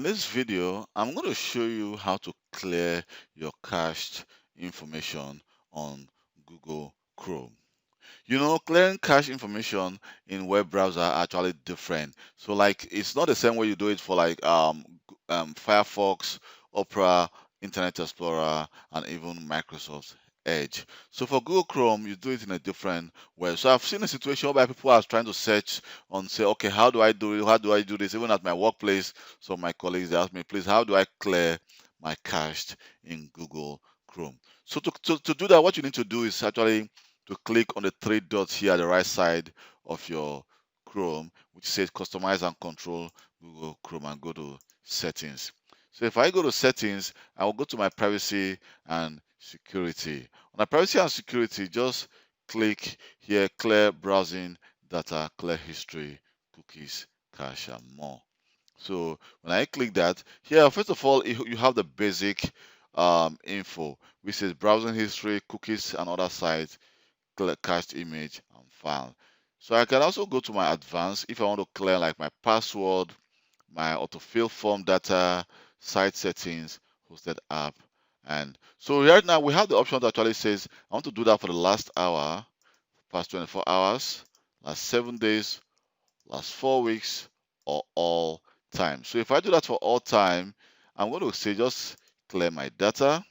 In this video, I'm going to show you how to clear your cached information on Google Chrome. You know, clearing cache information in web browser are actually different. So like it's not the same way you do it for like Firefox, Opera, Internet Explorer, and even Microsoft Edge. So for Google Chrome, you do it in a different way. So I've seen a situation where people are trying to search and say, okay, how do I do it? How do I do this? Even at my workplace, some of my colleagues they ask me, please, how do I clear my cache in Google Chrome? So to do that, what you need to do is actually to click on the three dots here at the right side of your Chrome, which says customize and control Google Chrome, and go to settings. So if I go to settings, I will go to my privacy and security. On my privacy and security, just click here, clear browsing data, clear history, cookies, cache, and more. So when I click that, here, first of all, you have the basic info, which says browsing history, cookies, and other sites, cached image, and file. So I can also go to my advanced if I want to clear like my password, my autofill form data, site settings, hosted app. And so right now we have the option that actually says I want to do that for the last hour, past 24 hours, last 7 days, last 4 weeks, or all time. So if I do that for all time, I'm going to say just clear my data.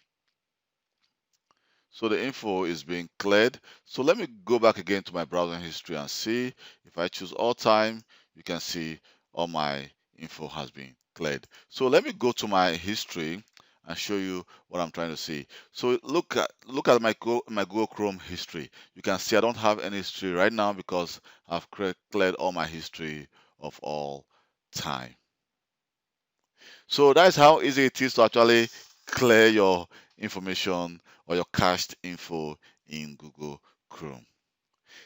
So the info is being cleared. So let me go back again to my browsing history and see. If I choose all time, you can see all my info has been cleared. So let me go to my history and show you what I'm trying to see. So look at my Google Chrome history. You can see I don't have any history right now because I've cleared all my history of all time. So that's how easy it is to actually clear your information or your cached info in Google Chrome.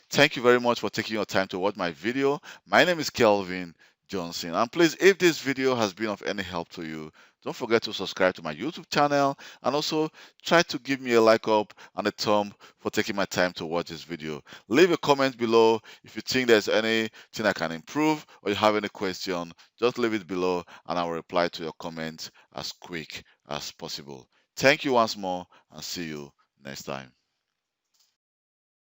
Thank you very much for taking your time to watch my video. My name is Kelvin Johnson. And please, if this video has been of any help to you, don't forget to subscribe to my YouTube channel and also try to give me a like up and a thumb for taking my time to watch this video. Leave a comment below if you think there's anything I can improve or you have any question. Just leave it below and I will reply to your comments as quick as possible. Thank you once more and see you next time.